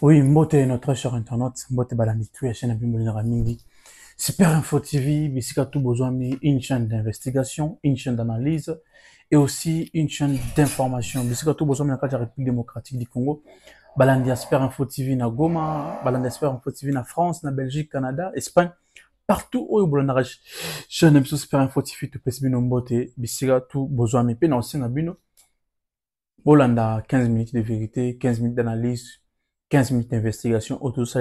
Oui, Mbote, notre cher internaute, Mbote Balandi, tu es chaîne Abimolina Mingi. Super Info TV, Bissika tout besoin, une chaîne d'investigation, une chaîne d'analyse et aussi une chaîne d'information. Bissika tout besoin, la République démocratique du Congo. Balandi Super Info TV na Goma, Balandi Super Info TV na France, na Belgique, Canada, Espagne, partout où il y a chaîne Super Info TV, tu peux bino Mbote, Bissika tout besoin, mais pas aussi na bino. Bolanda 15 minutes de vérité, 15 minutes d'analyse, 15 minutes d'investigation autour de ça,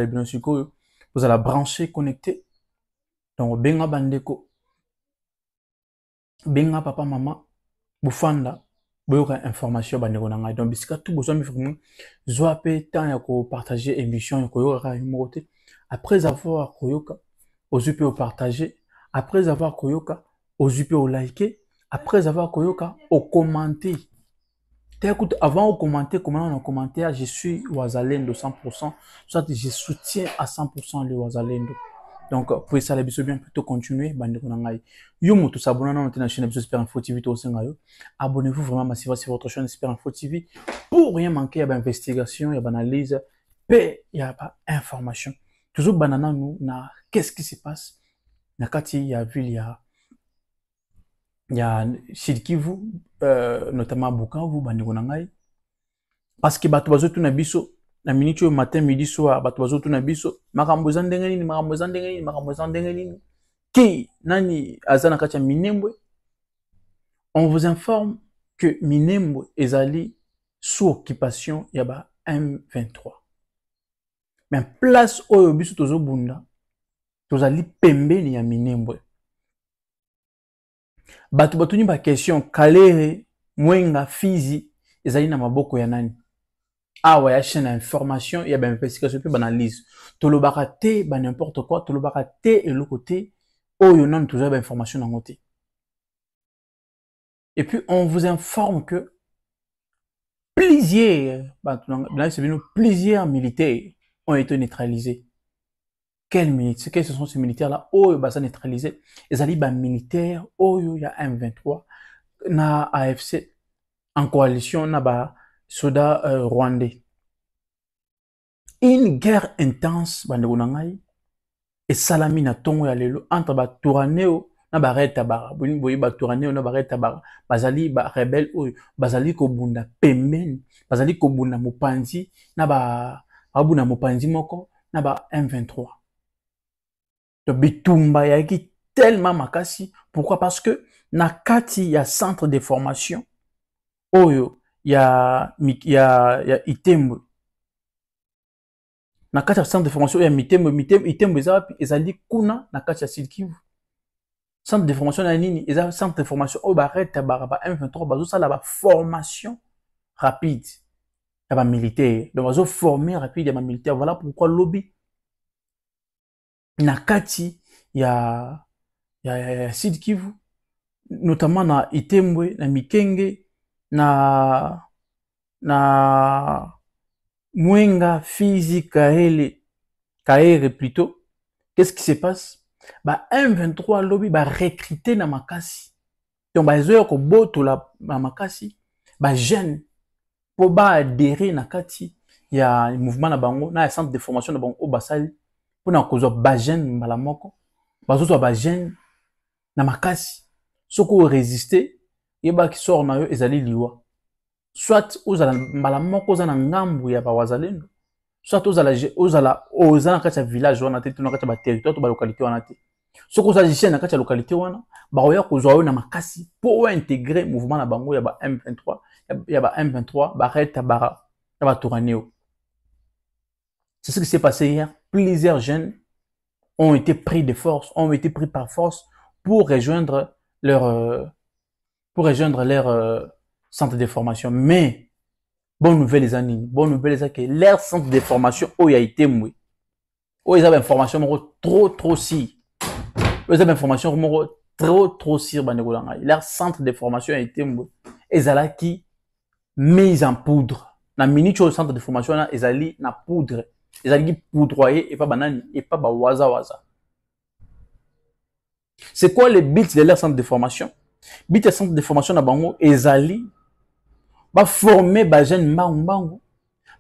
vous allez brancher, connecter. Donc, benga bandeko, benga papa, maman, bufanda, boyoka information bandeko nanga. Donc, bisika tout besoin de vraiment, zoape temps ya ko partager émission, yako yoka yumote. Après avoir koyoka, ozupe au partager. Après avoir koyoka, ozupe au liker. Après avoir koyoka, au commenter. Écoute, avant de commenter, comment on a commenté, je suis Wazalendo 100%, soit je soutiens à 100% le Wazalendo. Donc, pour ça, les bisous bien plutôt continuer, bande de konangai. Yo, tout s'abonner à notre chaîne Super Info TV, tout au abonnez-vous vraiment massivement sur votre chaîne Super Info TV pour rien manquer, il y a investigation, il y a analyse, et il y a pas information. Toujours banana nous, na qu'est-ce qui se passe? Na kati, il y a ville, il y a Sud Kivu, notamment Bukavu, bandeko nangai. Parce que bato bazotu na biso, na minute au matin, midi, soir, bato bazotu na biso, makambo eza ndenge nini, makambo eza ndenge nini, makambo eza ndenge nini. Ki, nani, aza na kati ya Minembwe. On vous informe que Minembwe ezali sous occupation ya ba M23. Mais place oyo biso tozo bunda, tozali pembeni ya Minembwe. Bato batuni ba question, Kalere, Mwenga, Fizi, ezali na maboko ya nani? Awa ya chaîne d'information, il y a bien investigation, puis analyse. Tolobaka te, ba n'importe quoi, tolobaka te et le côté, oh yon a toujours d'information dans côté. Et puis on vous informe que plusieurs militaires ont été neutralisés. Quels militaires? Quels sont ces militaires-là? Oh, ils sont neutralisés. Ils allaient ba militaires, oh il y a M23, na AFC en coalition, na ba soda rwandais. Une guerre intense, bandeko nangai, et salami na tongo ya lelo, entre ba Touraneo, na ba reta bara, boyi ba Touraneo, na ba reta bara, bazali ba rebelle oyo, bazali ko bunda pembeni, bazali ko bunda mopanzi, na ba bunda mopanzi moko, na ba M23. Donc bitumba ya ki tellement makasi, pourquoi? Parce que na kati ya centre de formation, oyo, ya Itembo, na kati ya centre de formation ya Mitembo ezali kuna na kati ya Sud Kivu. Centre de formation na nini, ezali centre de formation oyo bareta ba M23 bazosala ba formation rapide ya ba militaire. Donc bazo former rapide ya ba militaire. Voilà pourquoi lobby na kati ya Sud Kivu, notamment na Itembwe, na Mikenge, na Mwenga, Fizi, Kaere plutôt. Qu'est-ce qui se passe? Ba M23 lobby ba recruter na makasi. Donc ba zoyo ko boto la makasi, ba jeune pour ba adhérer na kati ya mouvement na bango, na centre de formation na bango o basali pour na kozo ba jeune mbala moko. Ba zozo ba jeune na makasi. Soko résister, yeba ki sort na yo ezali liwa. Soit ozala mbala moko oza na ngambu ya ba wazalendo, soit ozala na kati ya village wana te, na kati ya ba territoire to ba localité wana te. Soko ozala jeune na kati ya localité wana, ba oya kozwa yo na makasi pour intégrer mouvement na bango ya ba M23, ya ba M23 ba reta bara ya ba Touraneo. C'est ce qui s'est passé hier. Plusieurs jeunes ont été pris de force, ont été pris par force pour rejoindre leur centre de formation. Mais, bonne nouvelle les amis, bonne nouvelle c'est que leur centre de formation, où il a été moué. Où ils avaient information, trop si. Où ils avaient information, trop si, leur centre de formation a été moué. Ils allaient qui mise en poudre. La minute au centre de formation, ils allaient na poudre. Ils allaient poudroyer et pas banane, et pas ba waza. C'est quoi le but de leur centre de formation? But de centre de formation na bango, ils allaient ba former ba jeune mbangu,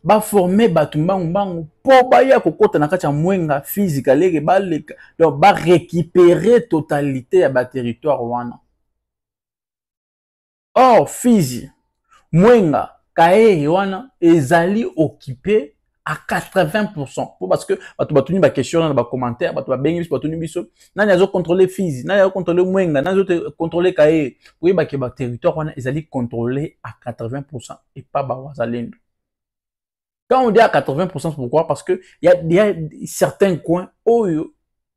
ba former batu mbangu po baya kokota na kati ya mwenga physique leke baleka donc ba récupérer totalité ya ba territoire wana. Or Fizi mwenga kae wana ezali occupé à 80% parce que batu ni ba question na ba commentaire batu ba bengi biso batu ni biso nani azo contrôler Fizi nani azo contrôler mwenga nani azo contrôler kae pour ba ke ba territoire wana ezali contrôlé à 80% et pas ba wazalendo. Quand on dit à 80%, pourquoi? Parce que il y a certains coins où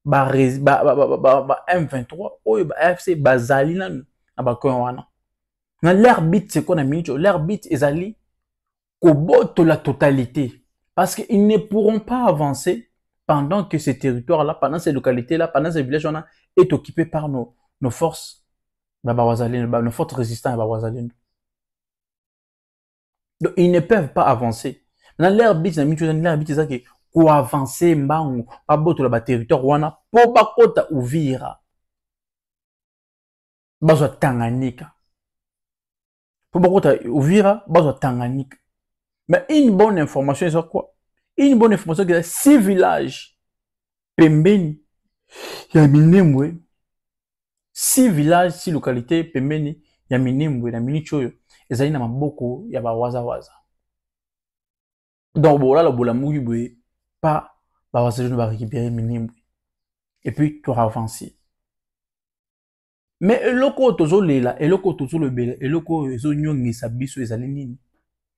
M23 où AFC bazali na ba coin wana. Na leur but c'est quoi na minute? Leur but ezali koboto la totalité parce qu'ils ne pourront pas avancer pendant que ces territoires là, pendant ces localités là, pendant ces villages là est occupé par nos forces nos forces résistantes à Wazalendo. Donc ils ne peuvent pas avancer. Dans leur but, c'est que pour avancer, mbangu, pas boto la territoire wana, pour pas kota Uvira, bazo Tanganyika. Pour pas kota Uvira, bazo Tanganyika. Mais une bonne information, c'est quoi? Une bonne information, c'est 6 villages, pembeni, ya Minembwe, 6 villages, 6 localités, pembeni, ya Minembwe, na Minichoyo, ezali na maboko, ya ba waza. Donc, bon, là, le boulamoui, pas, bah, je vais récupérer Minembwe. Et puis, tu auras avancé. Mais, le coup, tu as là, et le coup, tu as le bel, et le coup, tu as nyongi sa biso, et zalinini.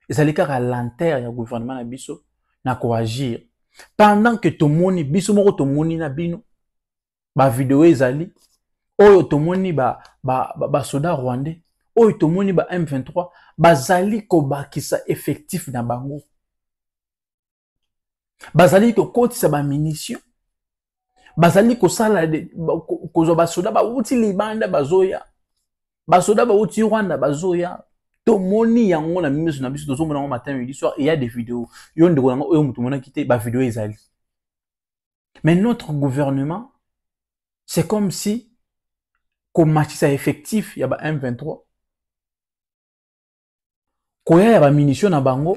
Et ça, les cas à l'intérieur, le gouvernement, na biso, na ko agir. Pendant que ton moni, biso, moko, ton moni, na bino, ba vidéo, ezali, oyo, ton moni, ba soda rwandais, oyo, ton moni, ba M23, ba zali, ko ba, qui sa effectif na bango. Bazali ko kotisa ba munition bazali ko sala ko zo basoda ba uti libanda bazoya basoda ba uti Rwanda bazoya to moni yango na miso na biso to zomona ngo matin midi soir il y a des vidéos yo ndeko yango oyo mutu mona kité ba vidéo ezali. Mais notre gouvernement c'est comme si ko matisa effectif ya ba M23 ko ya ba munition na bango.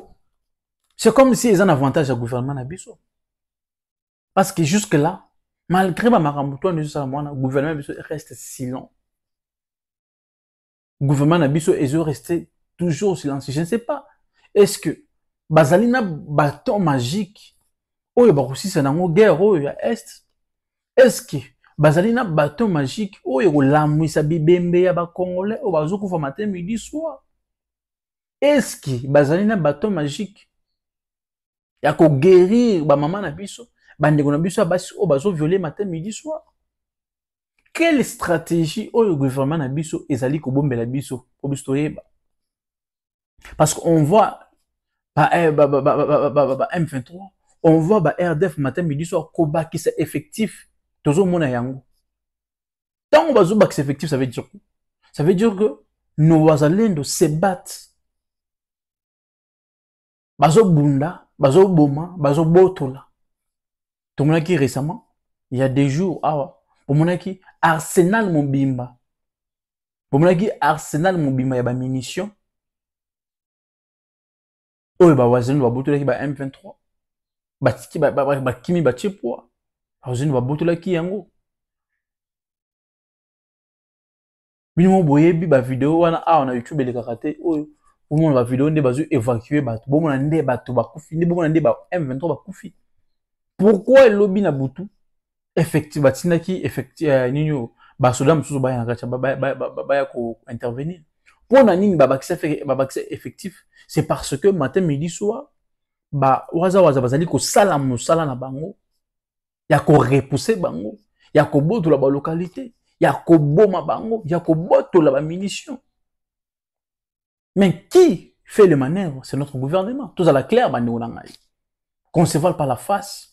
C'est comme si ils ont un avantage au gouvernement nabiso. Parce que jusque-là, malgré ma maramouton, le gouvernement nabiso reste silent. Le gouvernement nabiso est resté toujours silencieux. Je ne sais pas. Est-ce que Bazalina bâton magique, oh, il y a aussi une guerre au Est. Est-ce que Bazalina bâton magique, oh, il y a la mouissa bibembe ya ba Congolais, oh, bazoko fa matin, midi, soir. Est-ce que Bazalina bâton magique, ya ko guérir ba maman na biso bandeko na biso basi o bazo violer matin midi soir? Quelle stratégie au gouvernement na biso ezali ko bombela biso po biso yeba? Parce qu'on voit M23, on voit RDF matin midi soir ko ba qui c'est effectif tozo mona yango. Tant on bazo ba c'est effectif, ça veut dire quoi? Ça veut dire que nos wazalendo se battent bazo bunda bazo boma, bazo botola. Tout le monde qui récemment, il y a des jours, pour mon qui Arsenal Mobimba. Pour mon qui Arsenal Mobimba, il y a des munitions. Oh, il y a des botola qui ba M23. Ba kimi ba chipwa. Wazenu ba botola qui yango. Minimo boyebi ba vidéo wana on a YouTube les karaté. Oh, pour mon ba vidéo ndé bazu évacuer ba. Bon mon ndé ba to ba kufi, ndé bon ndé ba M23 ba kufi. Pourquoi le lobby na butu? Effectivement, tinaki effectivement nino ba soda msusu ba yangacha ba ko intervenir. Pour na nini ba bakse effectif, c'est parce que matin midi soir ba waza bazali ko sala musala na bango. Ya ko repousser bango, ya ko boto la ba localité, ya ko boma bango, ya ko boto la ba munitions. Mais qui fait le manœuvre? C'est notre gouvernement. Tout à la claire ba ngai. Concevoir par la face.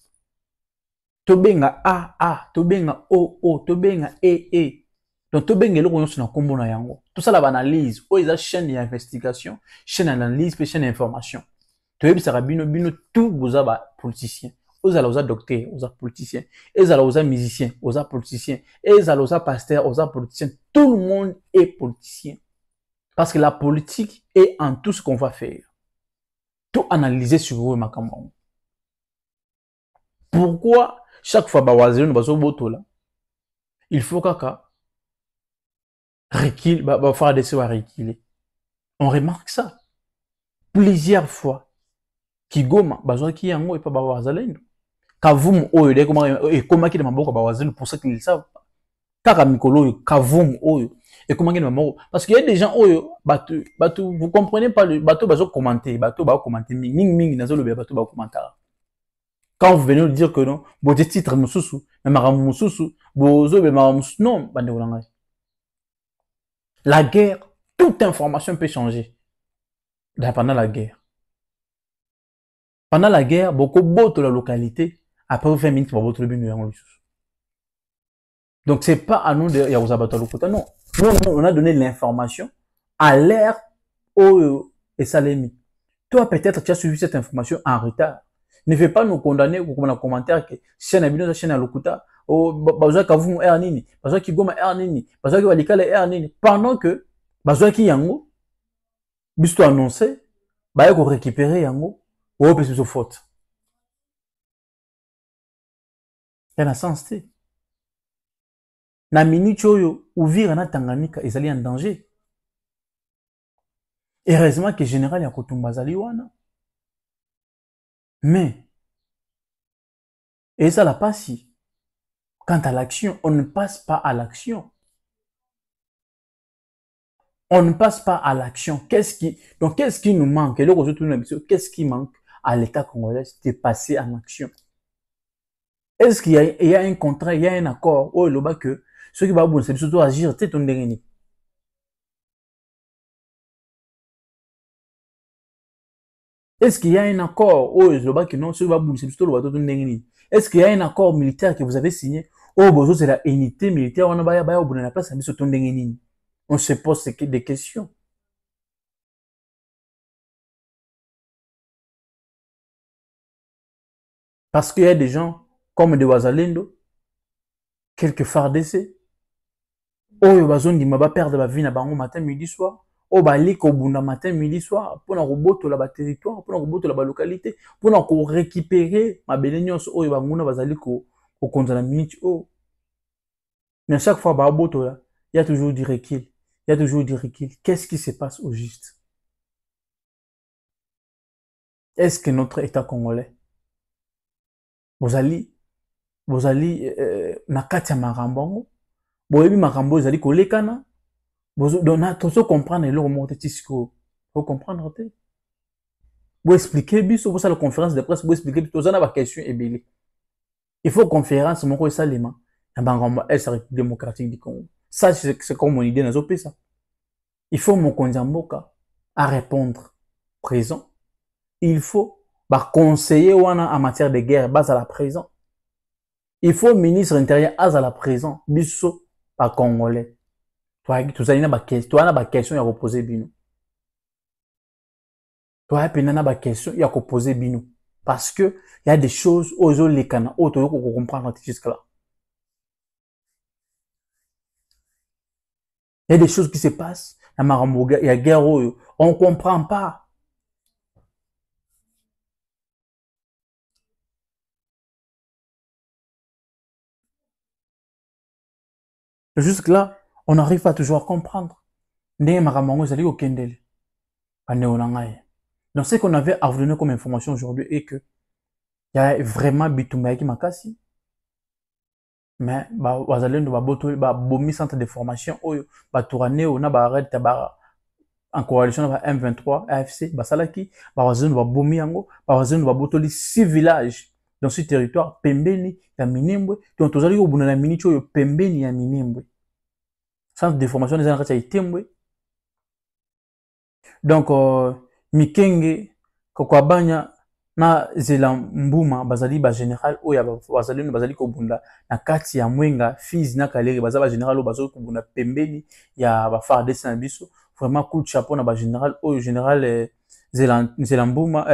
Tobenga A, tobenga O, tobenga E. Donc tobenga le koyo na kombo na yango. Tout ça la analyse, o eza chaîne d'investigation, chaîne d'analyse, puis chaîne d'information. Toyebi sara bino tout boza ba politicien. Ozala oza docteur, oza politicien. Ezala oza musicien, oza politicien. Ezala oza pasteur, oza politicien. Tout le monde est politicien. Parce que la politique est en tout ce qu'on va faire. tout analyser sur eux makambo. Pourquoi chaque fois bawazelo bazo botola il faut kaka recul ba faire des soins reculer. On remarque ça plusieurs fois. Kigoma bazo ki yango et pas bawazalendo. Kavumu oyo de comment ki de maboko bawazelo pour ça qu'ils savent. Kaka mikolo oyo kavumu oyo et comment ki de maboko parce qu'il y a des gens oyo batu vous comprenez pas le bateau bazo commenter bateau ba commenter ming nazo le bateau ba commenter. Quand vous venez nous dire que non, bon des titres mususu, mais maramu mususu, bozo be maramu non, bande olanga. La guerre, toute information peut changer. Pendant la guerre. Pendant la guerre, beaucoup de la localité, après 20 minutes, on va votre binu yang lususu. Donc c'est pas à nous de yaouzabato lokota, non. Nous, on a donné l'information à l'ère où et Salemi. Toi, peut-être, tu as suivi cette information en retard. Ne fais pas nous condamner ou comme un commentaire que chaîne à bino chaîne à lokuta o bazwa kavumu ernini bazwa kigoma ernini bazwa ki walikale ernini pendant que bazwa ki yango bisto annoncé ba ko récupérer yango o pe so faute yana sens te na minute oyo ouvrir na Tanganyika ezali en danger. Heureusement que général ya kotumba zali wana. Mais, et ça la passe. Quant à l'action, on ne passe pas à l'action. On ne passe pas à l'action. Donc, qu'est-ce qui nous manque? Qu'est-ce qui manque à l'État congolais de passer en action? Est-ce qu'il y a un contrat, il y a un accord? Oh, le bas que ceux qui vont bon, c'est surtout agir, c'est ton dernier. Est-ce qu'il y a un accord? Oh, le bas que non, ceux qui vont bon, c'est surtout ton dernier. Est-ce qu'il y a un accord militaire que vous avez signé? Oh, bon, c'est la unité militaire, on a pas la place, c'est surtout ton dernier. On se pose des questions. Parce qu'il y a des gens comme des Wazalendo, quelques FARDC, oh, ils vont perdre la vie matin, midi, soir. Oh, balik au bunda matin, midi, soir, pour nous reboter la territoire, pour nous reboter la localité, pour nous récupérer ma bénénios, oh, ils vont bazali ko konza la minute, oh. Mais à chaque fois, il y a toujours du recul. Il y a toujours du recul. Qu'est-ce qui se passe au juste? Est-ce que notre État congolais, vous allez, nakati ya marambo, boyebi marambo, vous allez kolekana, donc, tu comprendre le mot de Tisco. Vous comprendre, vous expliquer, vous avez la conférence de presse, vous expliquer, vous avez la question et il faut conférence, mon quoi, ça, les mains. Est-ce République démocratique du Congo? Ça, c'est comme mon idée dans le ça. Il faut mon Konzamboka à répondre présent. Il faut conseiller en matière de guerre base à la présent. Il faut ministre intérieur à la présent. Bisso par Congolais. Toi, tu as une question à reposer bino. Toi, tu as une question à reposer bino. Parce que il y a des choses aux autres les canaux, autres qu'on comprend jusque là. Il y a des choses qui se passent. Il y a guerre, on comprend pas. Jusque là, on n'arrive pas toujours à comprendre. Donc, ce qu'on avait à vous donner comme information aujourd'hui est que il y a vraiment Bitumba qui m'a cassé. Mais, wazalendo bomi centre de formation, tourné, on a arrêté, en coalition avec M23, AFC, Basalaki, wazalendo bomi yango, wazalendo botoli 6 villages dans ce territoire, pembeni, ya Minembwe, donc tous allez au bout de la minute, pembeni, ya Minembwe. Centre de formation des années Itembwe. Donc, Mikenge, Kokwabanya, na Zelambuma, bazali ba général, oya bazali no bazali kobunda, na kati ya Mwenga, Fizi na Kaleri, bazali général, bazali kobunda pembeni, ya ba FARDC na biso, vraiment coup de chapeau na ba général, oyo général Zelambuma,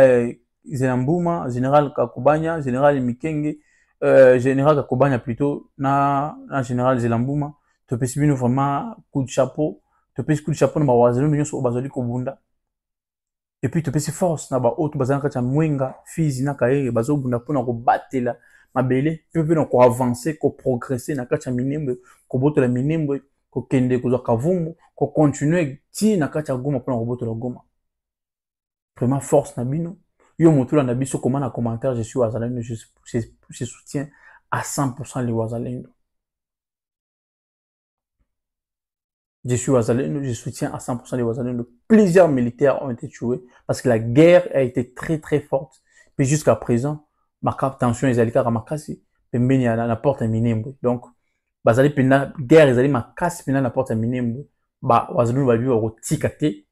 Zelambuma, général Kakubanya, général Mikenge, général Kakubanya plutôt, na général Zelambuma, te pesi bino vraiment coup de chapeau, te pesi coup de chapeau na ba wazali no nyonso bazali kobunda. et puis topesi force na baoyo bazala na kati ya mwenga fizi na kayeye bazobunda mpona kobatela mabele mpe mpe na koavance koprogresse na kati ya minembwe kobotola minembwe kokende kozwa kavumu kocontinue ti na kati ya goma mpona kobotola goma. Vraiment force na bino yo moto olanda biso koma na commentaire je suis wazalendo, je soutiens à 100% les wazalendo. Je suis wazalendo, je soutiens à 100% les wazalendo. Plusieurs militaires ont été tués parce que la guerre a été très très forte. Puis jusqu'à présent, ma tension est allée à Makasi, pembeni à la porte à Minembwe. Donc, bazali pena guerre ezali makasi pena la porte à Minembwe. Ba wazalendo ba biwa rotikate,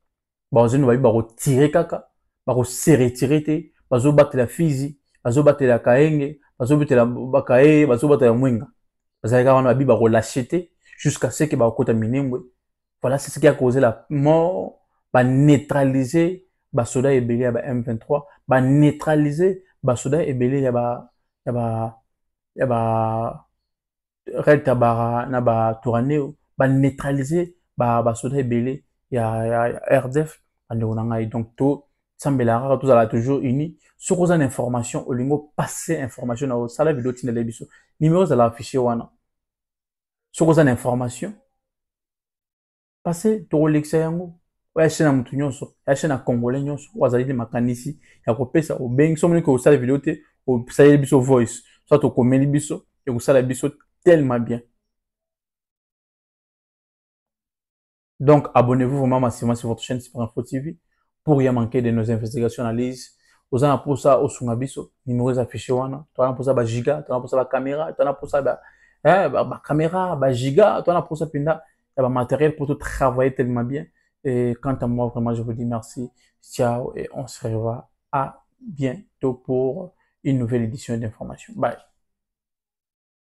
ba wazalendo ba biwa rotire kaka, ba rosere tirete, bazo batela Fizi, bazo batela Kaenge, bazo batela Bakaye, bazo batela Mwenga. Bazali kaka wana ba biwa relâcheté jusqu'à ce que ba okota Minembwe. Voilà, c'est ce qui a causé la mort, bah neutraliser bah soldats et belé à bah M23, bah neutraliser bah soldats et belé à bah Red Tabara na bah Touraneo, bah neutraliser bah soldats et belé ya RDF bah ndonanga. Donc tout semblera tous à toujours unis sur aux informations au lingo passer information na ça la vidéo tinele biso numéro za la affiché wana sur aux informations passé tokolexa yango oyache na mutu nyonso yache na congolais nyonso wazali te makanisi ya kopesa obengi somoni ko osala video te osaleli biso voice soit tokomeli biso ekosala biso tellement bien. Donc abonnez-vous vraiment massivement sur votre chaîne Super Info TV pour rien manquer de nos investigations analyses. Aux gens pour ça osunga biso numéros affichés wana tona pour ça ba giga tona pour ça ba caméra tona pour ça ba caméra ba giga tona pour ça pinda il y a matériel pour tout travailler tellement bien. Et quant à moi, vraiment, je vous dis merci. Ciao et on se revoit à bientôt pour une nouvelle édition d'information. Bye.